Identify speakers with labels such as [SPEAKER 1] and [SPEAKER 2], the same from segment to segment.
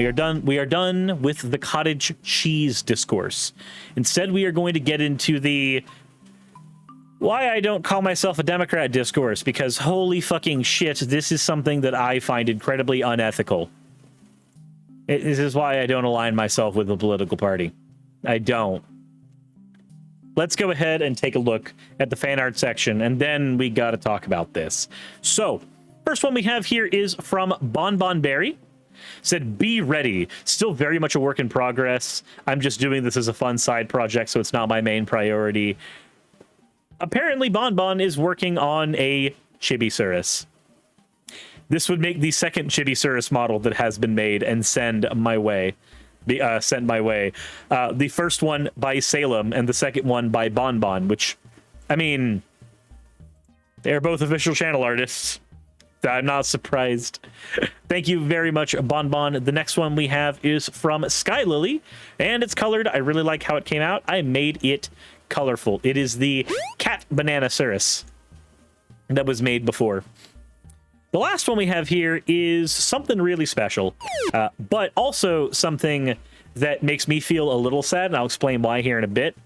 [SPEAKER 1] We are done. We are done with the cottage cheese discourse. Instead, we are going to get into the why I don't call myself a Democrat discourse, because holy fucking shit, this is something that I find incredibly unethical. This is why I don't align myself with a political party. I don't. Let's go ahead and take a look at the fan art section, and then we got to talk about this. So, first one we have here is from Bonbon Berry. Said, be ready. Still very much a work in progress. I'm just doing this as a fun side project, so it's not my main priority. Apparently, Bonbon is working on a Chibi Suris. This would make the second Chibi Suris model that has been made and sent my way. The first one by Salem and the second one by Bonbon, which, I mean, they're both official channel artists. I'm not surprised. Thank you very much, Bonbon. The next one we have is from Sky Lily, and it's colored. I really like how it came out. I made it colorful. It is the cat banana Suris that was made before. The last one we have here is something really special, but also something that makes me feel a little sad, and I'll explain why here in a bit.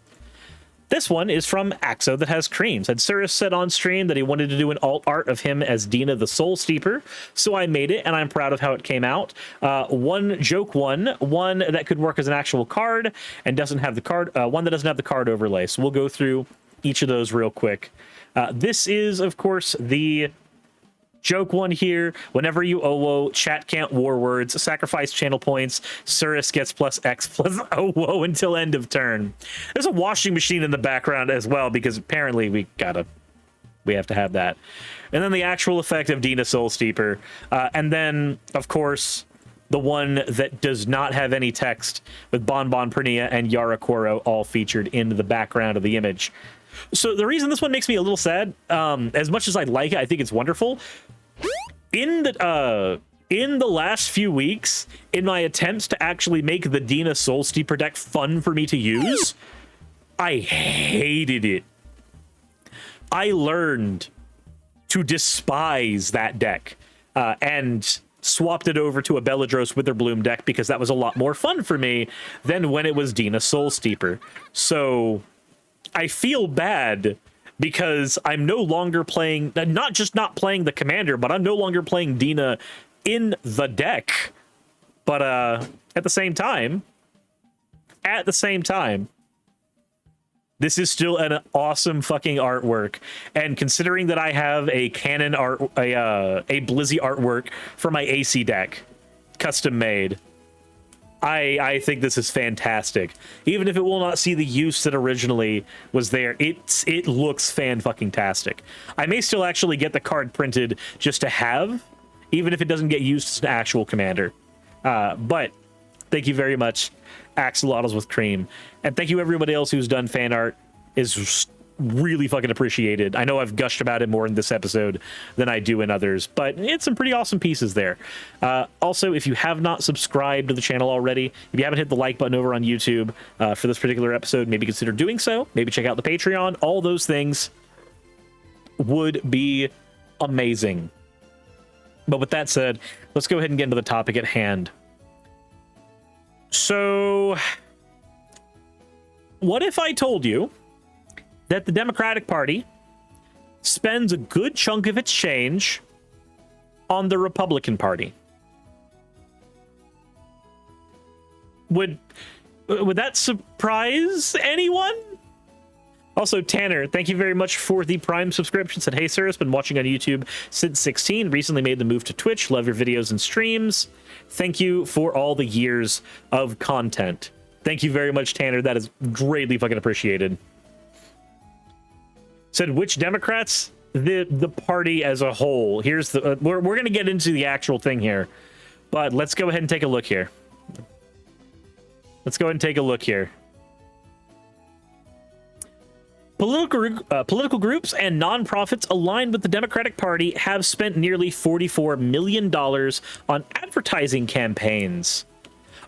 [SPEAKER 1] This one is from Axo that has creams. And Suris said on stream that he wanted to do an alt art of him as Dina the Soul Steeper, so I made it, and I'm proud of how it came out. One that could work as an actual card and doesn't have the card, one that doesn't have the card overlay. So we'll go through each of those real quick. This is, of course, the joke one here. Whenever you OWO, chat can't war words, sacrifice channel points, Suris gets +X plus OWO until end of turn. There's a washing machine in the background as well, because apparently we have to have that. And then the actual effect of Dina Soul Steeper. And then, of course, the one that does not have any text, with Bonbon Pernia and Yara Koro all featured in the background of the image. So the reason this one makes me a little sad, as much as I like it, I think it's wonderful. In the last few weeks, in my attempts to actually make the Dina Soul Steeper deck fun for me to use, I hated it. I learned to despise that deck, and swapped it over to a Belladros Witherbloom deck because that was a lot more fun for me than when it was Dina Soul Steeper. So I feel bad because I'm no longer playing, not just not playing the commander, but I'm no longer playing Dina in the deck. But at the same time, this is still an awesome fucking artwork. And considering that I have a canon art, a Blizzy artwork for my AC deck, custom made, I think this is fantastic. Even if it will not see the use that originally was there, it looks fan-fucking-tastic. I may still actually get the card printed just to have, even if it doesn't get used as an actual commander. But thank you very much, Axolotls with Cream. And thank you everybody else who's done fan art. Is really fucking appreciated. I know I've gushed about it more in this episode than I do in others, but it's some pretty awesome pieces there. Also, if you have not subscribed to the channel already, if you haven't hit the like button over on YouTube for this particular episode, maybe consider doing so. Maybe check out the Patreon. All those things would be amazing. But with that said, let's go ahead and get into the topic at hand. So, what if I told you that the Democratic Party spends a good chunk of its change on the Republican Party? Would that surprise anyone? Also, Tanner, thank you very much for the Prime subscription. Said, hey, sir, has been watching on YouTube since 16. Recently made the move to Twitch. Love your videos and streams. Thank you for all the years of content. Thank you very much, Tanner. That is greatly fucking appreciated. Said, which Democrats? The party as a whole. Here's the we're going to get into the actual thing here, but let's go ahead and take a look here. Political groups and nonprofits aligned with the Democratic Party have spent nearly $44 million on advertising campaigns.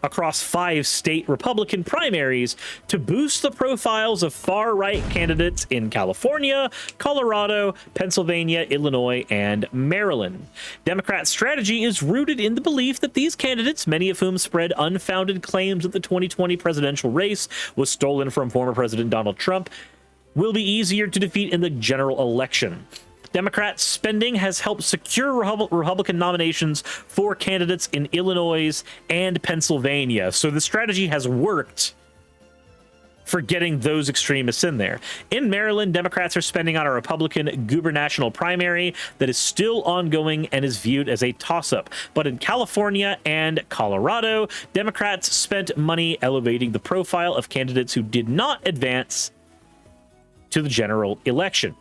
[SPEAKER 1] across 5 state Republican primaries to boost the profiles of far-right candidates in California, Colorado, Pennsylvania, Illinois, and Maryland. Democrats' strategy is rooted in the belief that these candidates, many of whom spread unfounded claims that the 2020 presidential race was stolen from former President Donald Trump, will be easier to defeat in the general election. Democrat spending has helped secure Republican nominations for candidates in Illinois and Pennsylvania. So the strategy has worked for getting those extremists in there. In Maryland, Democrats are spending on a Republican gubernatorial primary that is still ongoing and is viewed as a toss-up. But in California and Colorado, Democrats spent money elevating the profile of candidates who did not advance to the general election.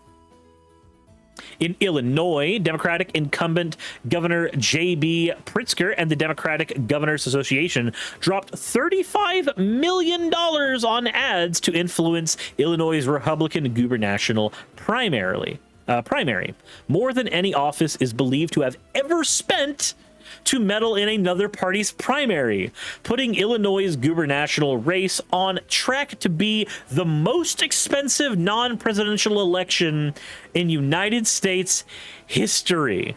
[SPEAKER 1] In Illinois, Democratic incumbent Governor J.B. Pritzker and the Democratic Governors Association dropped $35 million on ads to influence Illinois' Republican gubernatorial primary. More than any office is believed to have ever spent to meddle in another party's primary, putting Illinois' gubernatorial race on track to be the most expensive non-presidential election in United States history.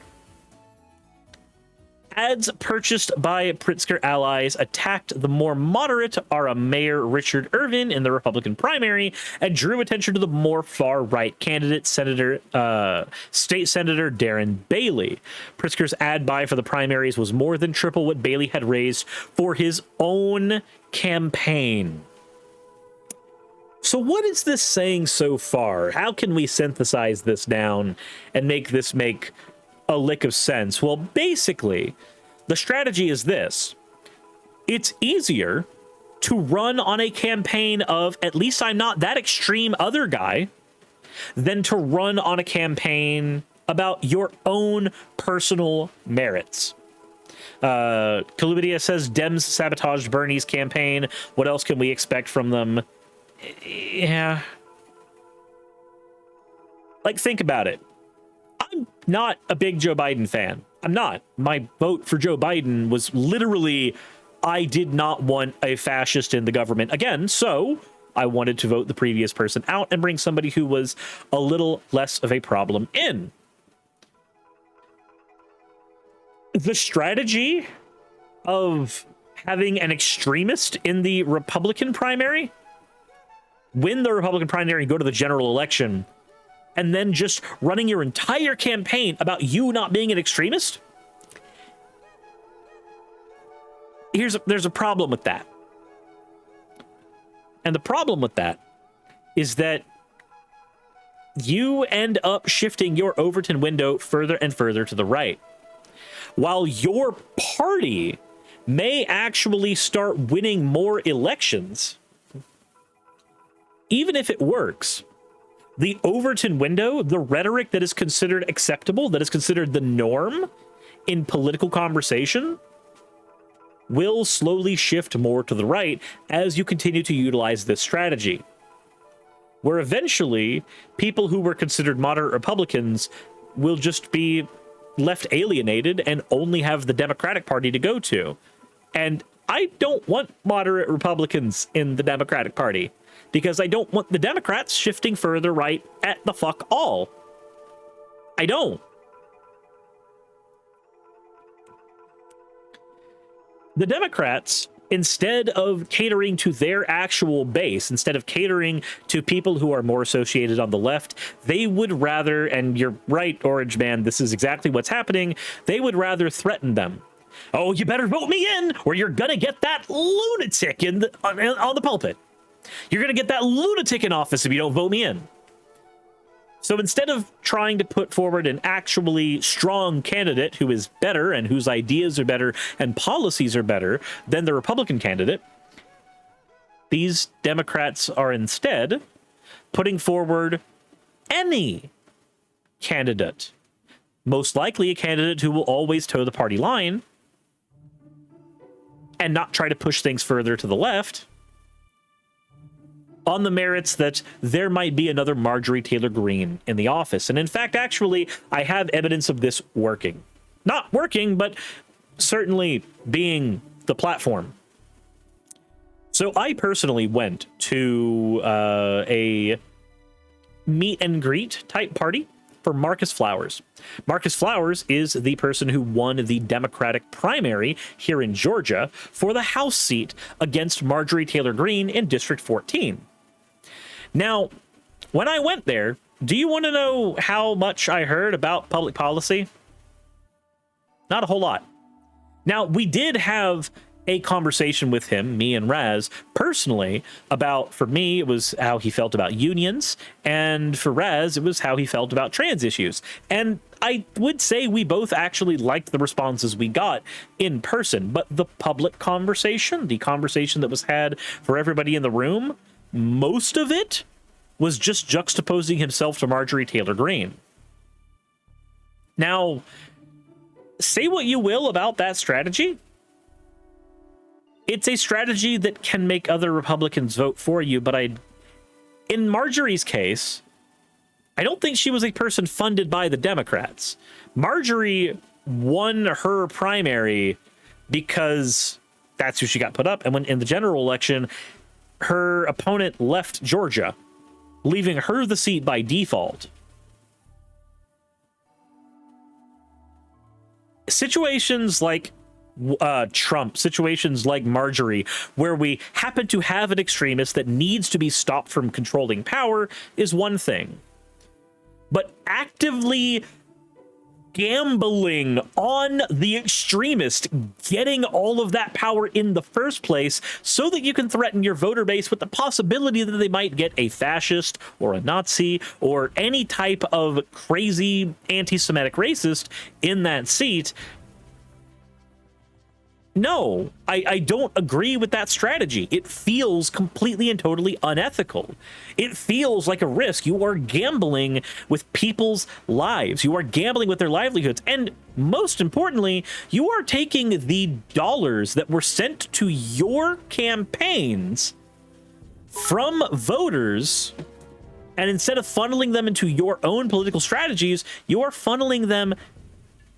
[SPEAKER 1] Ads purchased by Pritzker allies attacked the more moderate Mayor Richard Irvin in the Republican primary and drew attention to the more far-right candidate, State Senator Darren Bailey. Pritzker's ad buy for the primaries was more than triple what Bailey had raised for his own campaign. So what is this saying so far? How can we synthesize this down and make this make a lick of sense? Well, basically, the strategy is this. It's easier to run on a campaign of at least I'm not that extreme other guy than to run on a campaign about your own personal merits. Colubidia says Dems sabotaged Bernie's campaign. What else can we expect from them? Yeah. Like, think about it. I'm not a big Joe Biden fan. I'm not. My vote for Joe Biden was literally, I did not want a fascist in the government again, so I wanted to vote the previous person out and bring somebody who was a little less of a problem in. The strategy of having an extremist in the Republican primary, win the Republican primary and go to the general election, and then just running your entire campaign about you not being an extremist? There's a problem with that. And the problem with that is that you end up shifting your Overton window further and further to the right. While your party may actually start winning more elections, even if it works, the Overton window, the rhetoric that is considered acceptable, that is considered the norm in political conversation, will slowly shift more to the right as you continue to utilize this strategy. Where eventually, people who were considered moderate Republicans will just be left alienated and only have the Democratic Party to go to. And I don't want moderate Republicans in the Democratic Party, because I don't want the Democrats shifting further right at the fuck all. I don't. The Democrats, instead of catering to their actual base, instead of catering to people who are more associated on the left, they would rather, and you're right, Orange Man, this is exactly what's happening, they would rather threaten them. Oh, you better vote me in, or you're gonna get that lunatic on the pulpit. You're going to get that lunatic in office if you don't vote me in. So instead of trying to put forward an actually strong candidate who is better and whose ideas are better and policies are better than the Republican candidate, these Democrats are instead putting forward any candidate. Most likely a candidate who will always toe the party line and not try to push things further to the left, on the merits that there might be another Marjorie Taylor Greene in the office. And in fact, actually, I have evidence of this working. Not working, but certainly being the platform So I personally went to a meet and greet type party for Marcus Flowers. Marcus Flowers is the person who won the Democratic primary here in Georgia for the House seat against Marjorie Taylor Greene in District 14. Now, when I went there, do you want to know how much I heard about public policy? Not a whole lot. Now, we did have a conversation with him, me and Raz, personally, about, for me, it was how he felt about unions, and for Raz, it was how he felt about trans issues. And I would say we both actually liked the responses we got in person, but the public conversation, the conversation that was had for everybody in the room, most of it was just juxtaposing himself to Marjorie Taylor Greene. Now, say what you will about that strategy. It's a strategy that can make other Republicans vote for you, but in Marjorie's case, I don't think she was a person funded by the Democrats. Marjorie won her primary because that's who she got put up, and when in the general election, her opponent left Georgia, leaving her the seat by default. Situations like Trump, situations like Marjorie, where we happen to have an extremist that needs to be stopped from controlling power, is one thing. But actively gambling on the extremist getting all of that power in the first place so that you can threaten your voter base with the possibility that they might get a fascist or a Nazi or any type of crazy anti-Semitic racist in that seat. No, I don't agree with that strategy. It feels completely and totally unethical. It feels like a risk. You are gambling with people's lives. You are gambling with their livelihoods. And most importantly, you are taking the dollars that were sent to your campaigns from voters, and instead of funneling them into your own political strategies, you are funneling them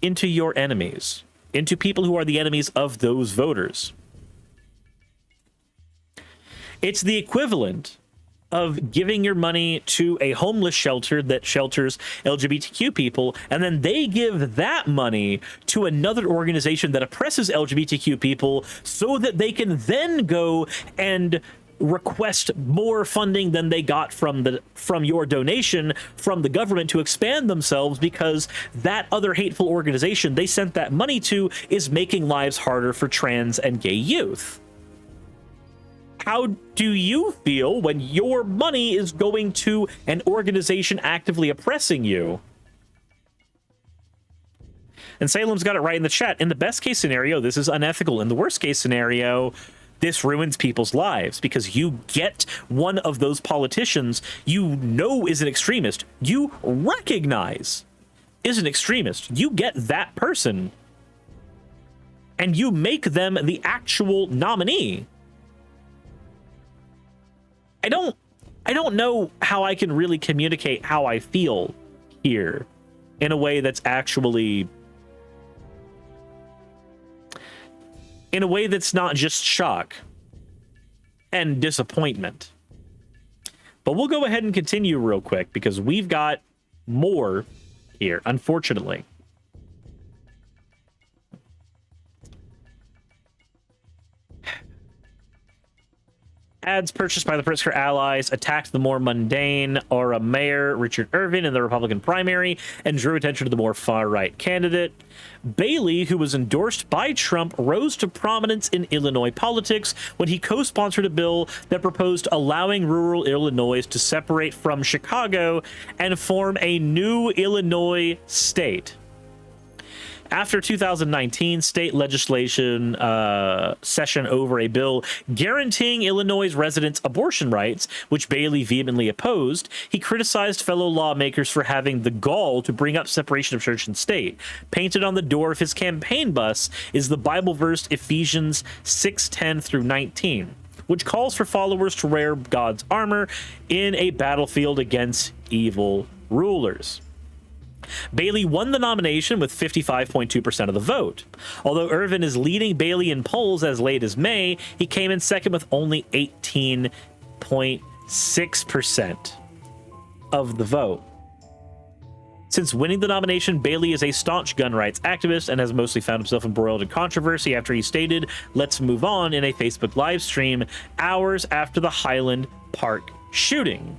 [SPEAKER 1] into your enemies, into people who are the enemies of those voters. It's the equivalent of giving your money to a homeless shelter that shelters LGBTQ people, and then they give that money to another organization that oppresses LGBTQ people so that they can then go and request more funding than they got from your donation from the government to expand themselves, because that other hateful organization they sent that money to is making lives harder for trans and gay youth. How do you feel when your money is going to an organization actively oppressing you? And Salem's got it right in the chat. In the best case scenario, this is unethical. In the worst case scenario, this ruins people's lives, because you get one of those politicians you know is an extremist, you recognize is an extremist. You get that person and you make them the actual nominee. I don't know how I can really communicate how I feel here in a way that's actually, in a way that's not just shock and disappointment. But we'll go ahead and continue real quick, because we've got more here, unfortunately. Ads purchased by the Pritzker allies attacked the more mundane Aura Mayor Richard Irvin in the Republican primary and drew attention to the more far-right candidate. Bailey, who was endorsed by Trump, rose to prominence in Illinois politics when he co-sponsored a bill that proposed allowing rural Illinois to separate from Chicago and form a new Illinois state. After 2019 state legislation session over a bill guaranteeing Illinois residents abortion rights, which Bailey vehemently opposed, he criticized fellow lawmakers for having the gall to bring up separation of church and state. Painted on the door of his campaign bus is the Bible verse Ephesians 6:10 through 19, which calls for followers to wear God's armor in a battlefield against evil rulers. Bailey won the nomination with 55.2% of the vote. Although Irvin is leading Bailey in polls as late as May, he came in second with only 18.6% of the vote. Since winning the nomination, Bailey is a staunch gun rights activist and has mostly found himself embroiled in controversy after he stated, "Let's move on," in a Facebook live stream hours after the Highland Park shooting.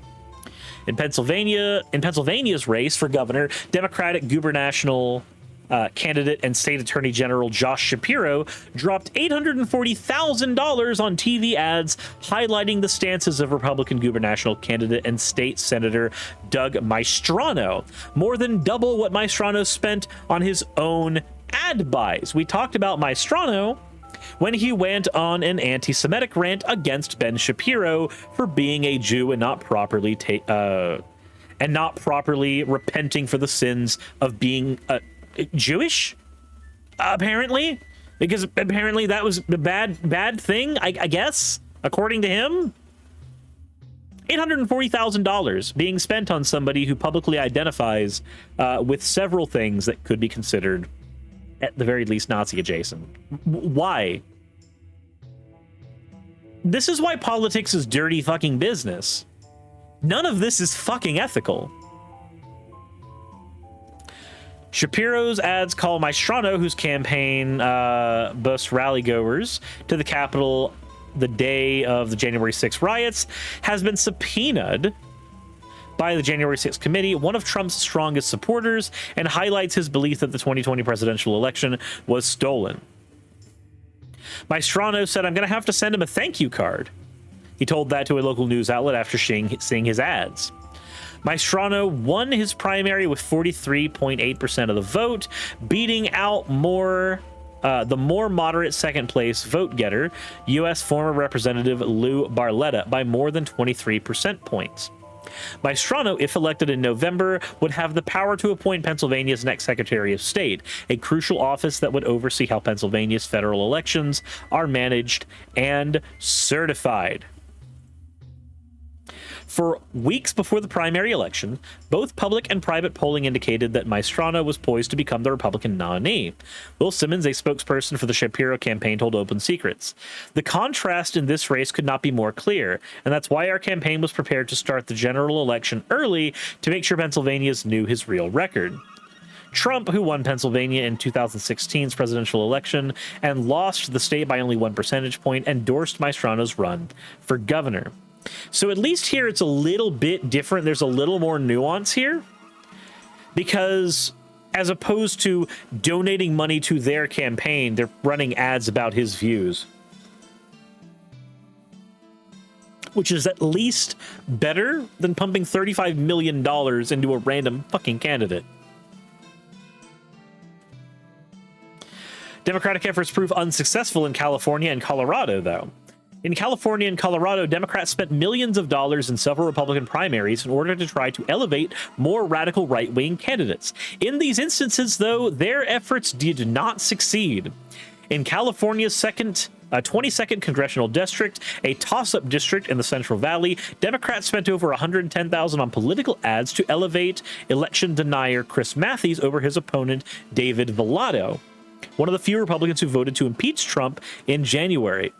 [SPEAKER 1] In Pennsylvania's race for governor, Democratic gubernatorial candidate and state attorney general Josh Shapiro dropped $840,000 on TV ads highlighting the stances of Republican gubernatorial candidate and state senator Doug Maestrano, more than double what Maestrano spent on his own ad buys. We talked about Maestrano when he went on an anti-Semitic rant against Ben Shapiro for being a Jew and not properly repenting for the sins of being Jewish, apparently, because apparently that was a bad thing, I guess, according to him. $840,000 being spent on somebody who publicly identifies with several things that could be considered, at the very least, Nazi adjacent. Why? This is why politics is dirty fucking business. None of this is fucking ethical. Shapiro's ads call Maestrano, whose campaign bussed rally-goers to the Capitol the day of the January 6th riots, has been subpoenaed by the January 6th committee, one of Trump's strongest supporters, and highlights his belief that the 2020 presidential election was stolen. Maestrano said, "I'm going to have to send him a thank you card." He told that to a local news outlet after seeing his ads. Maestrano won his primary with 43.8% of the vote, beating out the more moderate second place vote getter, U.S. former Representative Lou Barletta, by more than 23 percentage points. Maestrano, if elected in November, would have the power to appoint Pennsylvania's next Secretary of State, a crucial office that would oversee how Pennsylvania's federal elections are managed and certified. For weeks before the primary election, both public and private polling indicated that Maestrano was poised to become the Republican nominee. Will Simmons, a spokesperson for the Shapiro campaign, told Open Secrets, "The contrast in this race could not be more clear, and that's why our campaign was prepared to start the general election early to make sure Pennsylvanians knew his real record." Trump, who won Pennsylvania in 2016's presidential election and lost the state by only 1 percentage point, endorsed Maestrano's run for governor. So at least here it's a little bit different. There's a little more nuance here, because as opposed to donating money to their campaign, they're running ads about his views, which is at least better than pumping $35 million into a random fucking candidate. Democratic efforts prove unsuccessful in California and Colorado, though. In California and Colorado, Democrats spent millions of dollars in several Republican primaries in order to try to elevate more radical right-wing candidates. In these instances, though, their efforts did not succeed. In California's 22nd congressional district, a toss-up district in the Central Valley, Democrats spent over $110,000 on political ads to elevate election denier Chris Matthews over his opponent David Villado, one of the few Republicans who voted to impeach Trump in January.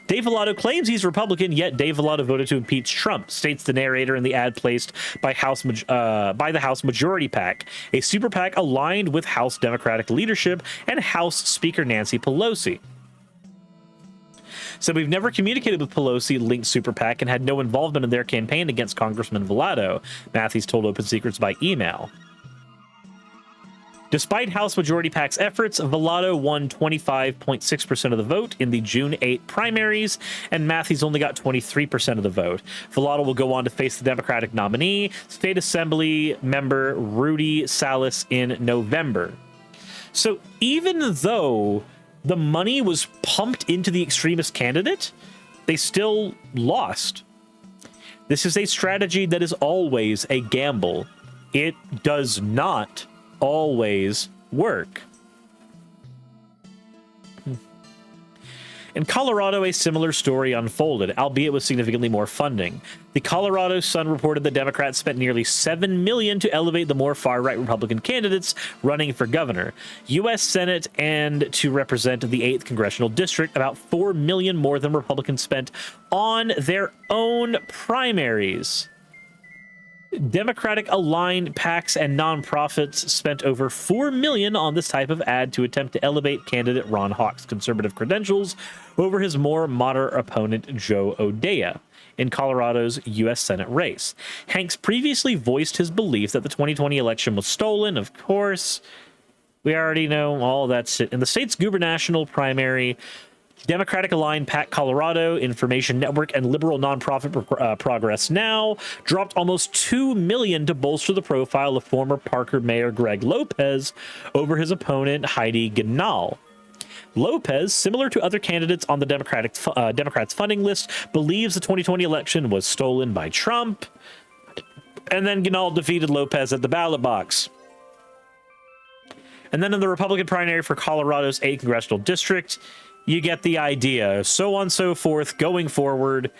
[SPEAKER 1] Dave Villado claims he's Republican, yet Dave Villado voted to impeach Trump, states the narrator in the ad placed by the House Majority PAC, a super PAC aligned with House Democratic leadership and House Speaker Nancy Pelosi. So we've never communicated with Pelosi-linked super PAC and had no involvement in their campaign against Congressman Villado, Matthews told Open Secrets by email. Despite House Majority PAC's efforts, Villado won 25.6% of the vote in the June 8 primaries, and Matthews only got 23% of the vote. Villado will go on to face the Democratic nominee, State Assembly member Rudy Salas, in November. So even though the money was pumped into the extremist candidate, they still lost. This is a strategy that is always a gamble. It does not always work. In Colorado, a similar story unfolded, albeit with significantly more funding. The Colorado Sun reported the Democrats spent nearly $7 million to elevate the more far-right Republican candidates running for governor, U.S. Senate, and to represent the 8th Congressional District, about $4 million more than Republicans spent on their own primaries. Democratic-aligned PACs and nonprofits spent over $4 million on this type of ad to attempt to elevate candidate Ron Hawk's conservative credentials over his more moderate opponent Joe O'Dea in Colorado's U.S. Senate race. Hanks previously voiced his belief that the 2020 election was stolen. Of course, we already know all that shit. In the state's gubernatorial primary, Democratic-aligned PAC Colorado, Information Network, and liberal nonprofit Progress Now dropped almost $2 million to bolster the profile of former Parker Mayor Greg Lopez over his opponent Heidi Ganahl. Lopez, similar to other candidates on the Democrats' funding list, believes the 2020 election was stolen by Trump, and then Ganahl defeated Lopez at the ballot box. And then in the Republican primary for Colorado's 8th Congressional District, you get the idea. So on and so forth. Going forward,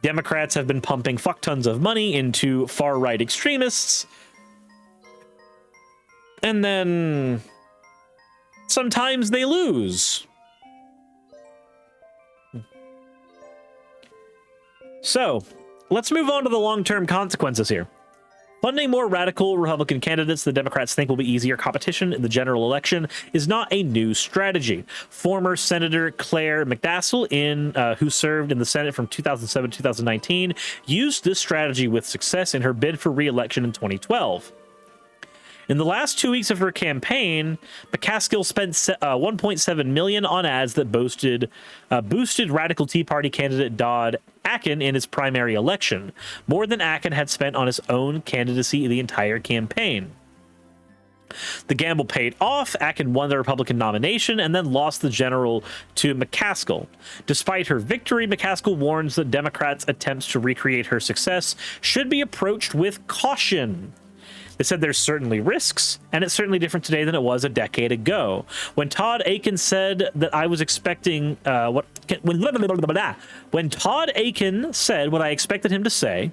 [SPEAKER 1] Democrats have been pumping fuck tons of money into far-right extremists. And then sometimes they lose. So let's move on to the long-term consequences here. Funding more radical Republican candidates the Democrats think will be easier competition in the general election is not a new strategy. Former Senator Claire McDassel, who served in the Senate from 2007 to 2019, used this strategy with success in her bid for re-election in 2012. In the last 2 weeks of her campaign, McCaskill spent $1.7 million on ads that boosted radical Tea Party candidate Dodd Akin in his primary election, more than Akin had spent on his own candidacy the entire campaign. The gamble paid off. Akin won the Republican nomination and then lost the general to McCaskill. Despite her victory, McCaskill warns that Democrats' attempts to recreate her success should be approached with caution. They said there's certainly risks, and it's certainly different today than it was a decade ago. When Todd Akin said that I was expecting when Todd Akin said what I expected him to say,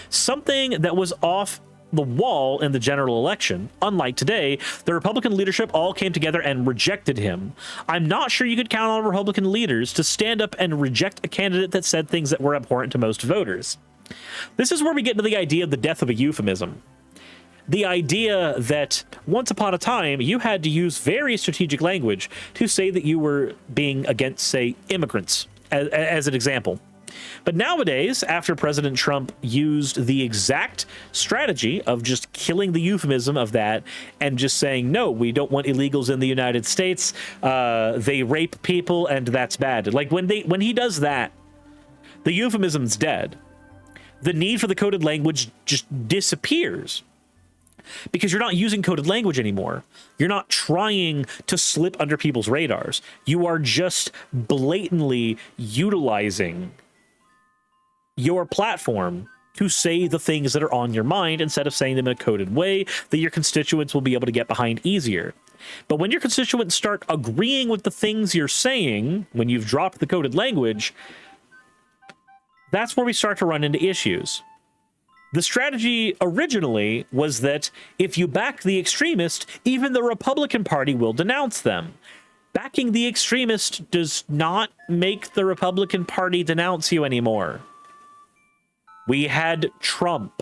[SPEAKER 1] something that was off the wall in the general election, unlike today, the Republican leadership all came together and rejected him. I'm not sure you could count on Republican leaders to stand up and reject a candidate that said things that were abhorrent to most voters. This is where we get into the idea of the death of a euphemism. The idea that once upon a time you had to use very strategic language to say that you were being against, say, immigrants, as an example. But nowadays, after President Trump used the exact strategy of just killing the euphemism of that and just saying, no, we don't want illegals in the United States, they rape people, and that's bad. Like, when he does that, the euphemism's dead. The need for the coded language just disappears. Because you're not using coded language anymore. You're not trying to slip under people's radars. You are just blatantly utilizing your platform to say the things that are on your mind instead of saying them in a coded way that your constituents will be able to get behind easier. But when your constituents start agreeing with the things you're saying, when you've dropped the coded language, that's where we start to run into issues. The strategy originally was that if you back the extremist, even the Republican Party will denounce them. Backing the extremist does not make the Republican Party denounce you anymore. We had Trump.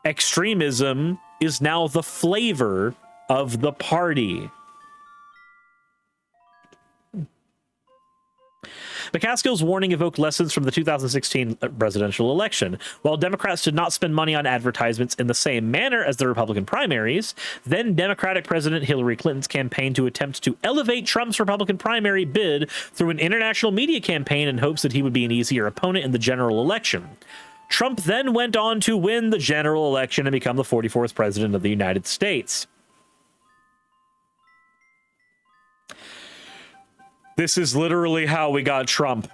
[SPEAKER 1] Extremism is now the flavor of the party. McCaskill's warning evoked lessons from the 2016 presidential election. While Democrats did not spend money on advertisements in the same manner as the Republican primaries, then Democratic President Hillary Clinton's campaign to attempt to elevate Trump's Republican primary bid through an international media campaign in hopes that he would be an easier opponent in the general election. Trump then went on to win the general election and become the 44th president of the United States. This is literally how we got Trump.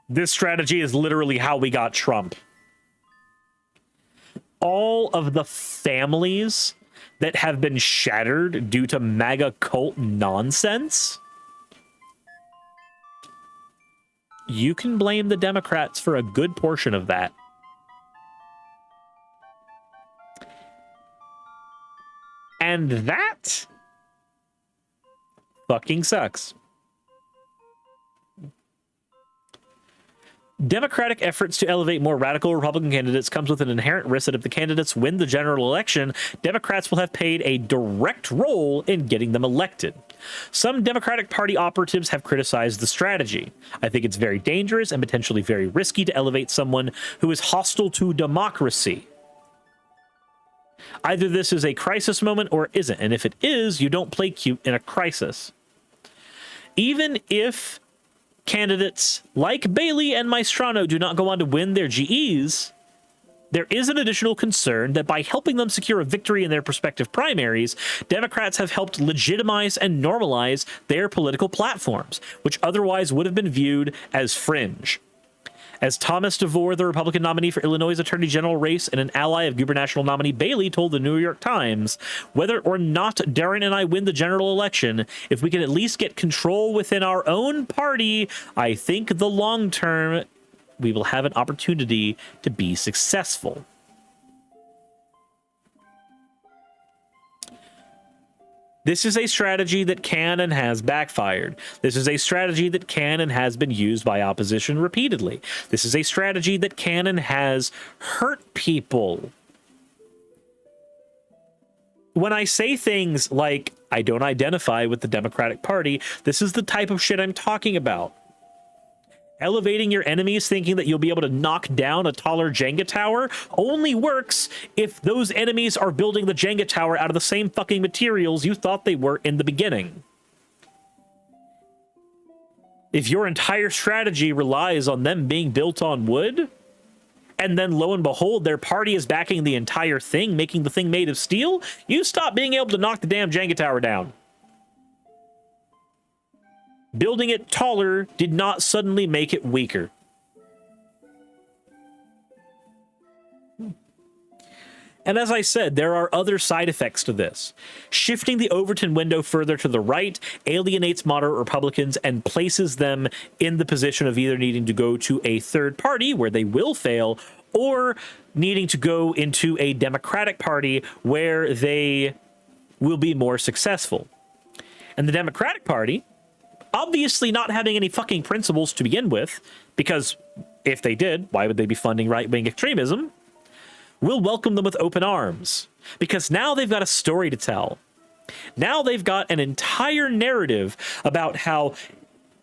[SPEAKER 1] This strategy is literally how we got Trump. All of the families that have been shattered due to MAGA cult nonsense you can blame the Democrats for a good portion of that. And that fucking sucks. Democratic efforts to elevate more radical Republican candidates comes with an inherent risk that if the candidates win the general election, Democrats will have played a direct role in getting them elected. Some Democratic Party operatives have criticized the strategy. I think it's very dangerous and potentially very risky to elevate someone who is hostile to democracy. Either this is a crisis moment or it isn't, and if it is, you don't play cute in a crisis. Even if candidates like Bailey and Maestrano do not go on to win their GEs, there is an additional concern that by helping them secure a victory in their prospective primaries, Democrats have helped legitimize and normalize their political platforms, which otherwise would have been viewed as fringe. As Thomas DeVore, the Republican nominee for Illinois' Attorney General race and an ally of gubernatorial nominee Bailey, told the New York Times, whether or not Darren and I win the general election, if we can at least get control within our own party, I think the long term we will have an opportunity to be successful. This is a strategy that can and has backfired. This is a strategy that can and has been used by opposition repeatedly. This is a strategy that can and has hurt people. When I say things like, I don't identify with the Democratic Party, this is the type of shit I'm talking about. Elevating your enemies thinking that you'll be able to knock down a taller Jenga tower only works if those enemies are building the Jenga tower out of the same fucking materials you thought they were in the beginning. If your entire strategy relies on them being built on wood, and then lo and behold, their party is backing the entire thing, making the thing made of steel, you stop being able to knock the damn Jenga tower down. Building it taller did not suddenly make it weaker. And as I said, there are other side effects to this. Shifting the Overton window further to the right alienates moderate Republicans and places them in the position of either needing to go to a third party where they will fail, or needing to go into a Democratic Party where they will be more successful. And the Democratic Party, obviously not having any fucking principles to begin with, because if they did, why would they be funding right-wing extremism? We'll welcome them with open arms, because now they've got a story to tell. Now they've got an entire narrative about how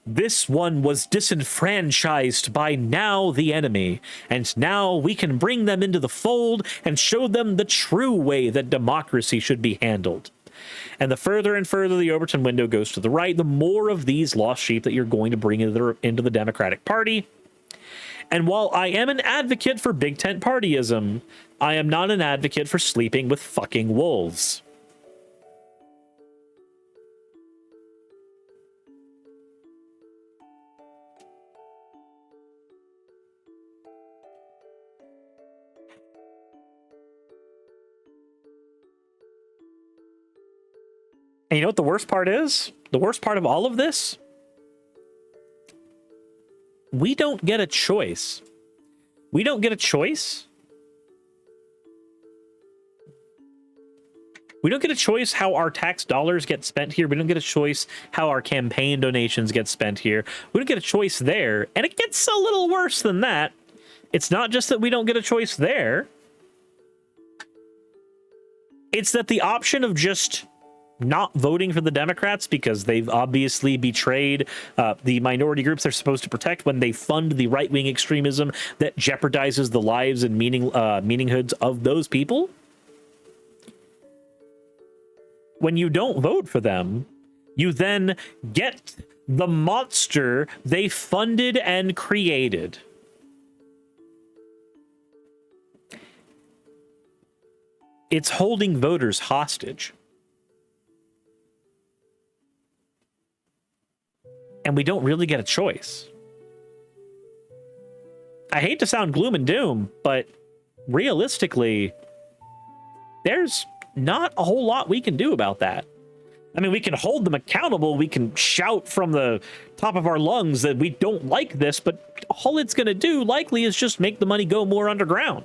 [SPEAKER 1] this one was disenfranchised by now the enemy, and now we can bring them into the fold and show them the true way that democracy should be handled. And the further and further the Overton window goes to the right, the more of these lost sheep that you're going to bring into the Democratic Party. And while I am an advocate for big tent partyism, I am not an advocate for sleeping with fucking wolves. And you know what the worst part is? The worst part of all of this? We don't get a choice. We don't get a choice. We don't get a choice how our tax dollars get spent here. We don't get a choice how our campaign donations get spent here. We don't get a choice there. And it gets a little worse than that. It's not just that we don't get a choice there. It's that the option of just not voting for the Democrats because they've obviously betrayed the minority groups they're supposed to protect when they fund the right-wing extremism that jeopardizes the lives and meaninghoods of those people. When you don't vote for them, you then get the monster they funded and created. It's holding voters hostage. And we don't really get a choice. I hate to sound gloom and doom, but realistically, there's not a whole lot we can do about that. I mean, we can hold them accountable. We can shout from the top of our lungs that we don't like this, but all it's going to do likely is just make the money go more underground.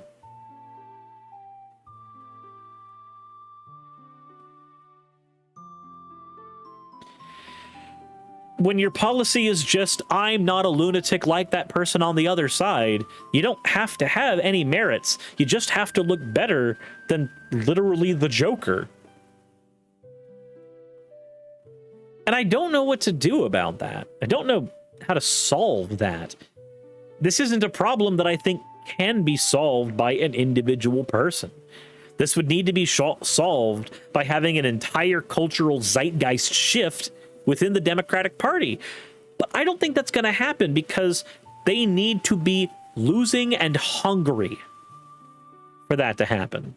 [SPEAKER 1] When your policy is just, I'm not a lunatic like that person on the other side, you don't have to have any merits. You just have to look better than literally the Joker. And I don't know what to do about that. I don't know how to solve that. This isn't a problem that I think can be solved by an individual person. This would need to be solved by having an entire cultural zeitgeist shift within the Democratic Party. But I don't think that's going to happen because they need to be losing and hungry for that to happen.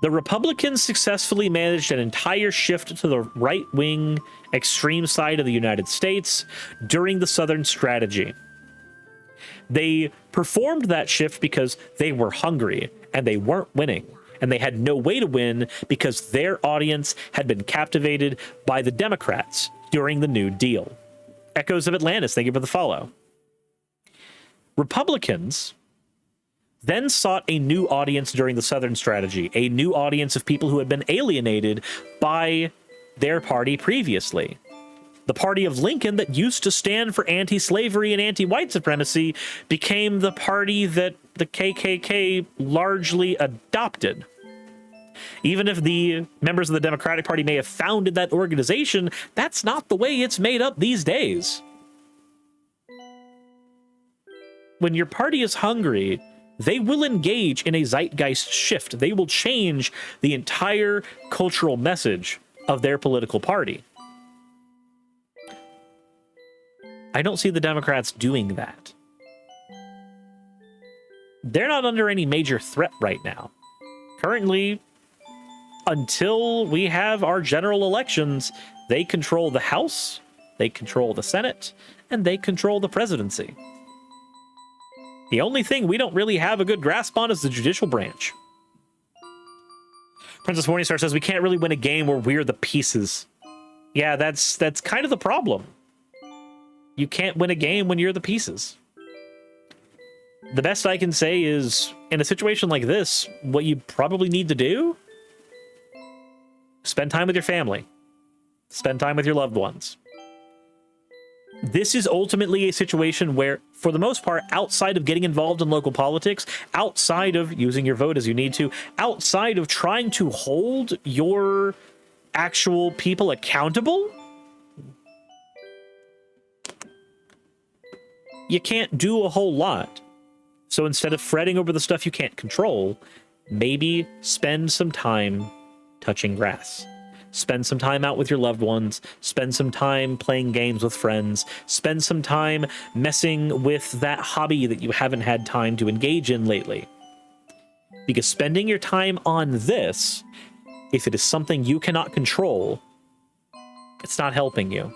[SPEAKER 1] The Republicans successfully managed an entire shift to the right-wing extreme side of the United States during the Southern strategy. They performed that shift because they were hungry and they weren't winning. And they had no way to win because their audience had been captivated by the Democrats during the New Deal. Echoes of Atlantis, thank you for the follow. Republicans then sought a new audience during the Southern strategy, a new audience of people who had been alienated by their party previously. The party of Lincoln that used to stand for anti-slavery and anti-white supremacy became the party that the KKK largely adopted. Even if the members of the Democratic Party may have founded that organization, that's not the way it's made up these days. When your party is hungry, they will engage in a zeitgeist shift. They will change the entire cultural message of their political party. I don't see the Democrats doing that. They're not under any major threat right now. Currently, until we have our general elections, they control the House, they control the Senate, and they control the presidency. The only thing we don't really have a good grasp on is the judicial branch. Princess Morningstar says we can't really win a game where we're the pieces. Yeah, that's kind of the problem. You can't win a game when you're the pieces. The best I can say is, in a situation like this, what you probably need to do, spend time with your family. Spend time with your loved ones. This is ultimately a situation where, for the most part, outside of getting involved in local politics, outside of using your vote as you need to, outside of trying to hold your actual people accountable, you can't do a whole lot. So instead of fretting over the stuff you can't control, maybe spend some time touching grass. Spend some time out with your loved ones. Spend some time playing games with friends. Spend some time messing with that hobby that you haven't had time to engage in lately. Because spending your time on this, if it is something you cannot control, it's not helping you.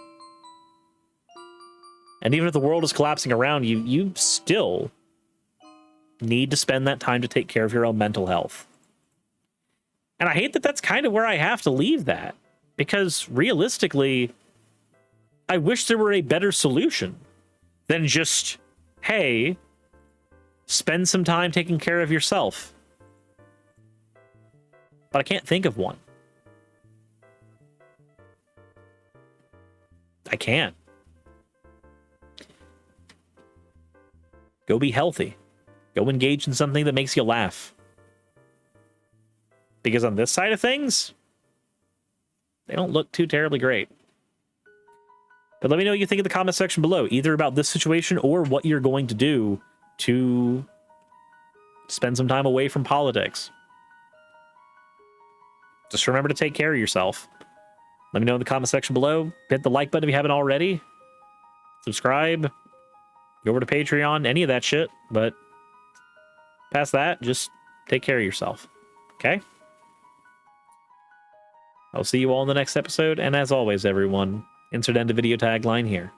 [SPEAKER 1] And even if the world is collapsing around you, you still need to spend that time to take care of your own mental health. And I hate that that's kind of where I have to leave that, because realistically, I wish there were a better solution than just, hey, spend some time taking care of yourself. But I can't think of one. I can't. Go be healthy. Go engage in something that makes you laugh. Because on this side of things, they don't look too terribly great. But let me know what you think in the comment section below, either about this situation or what you're going to do to spend some time away from politics. Just remember to take care of yourself. Let me know in the comment section below. Hit the like button if you haven't already. Subscribe. Go over to Patreon, any of that shit. But past that, just take care of yourself. Okay? I'll see you all in the next episode. And as always, everyone, insert end of video tagline here.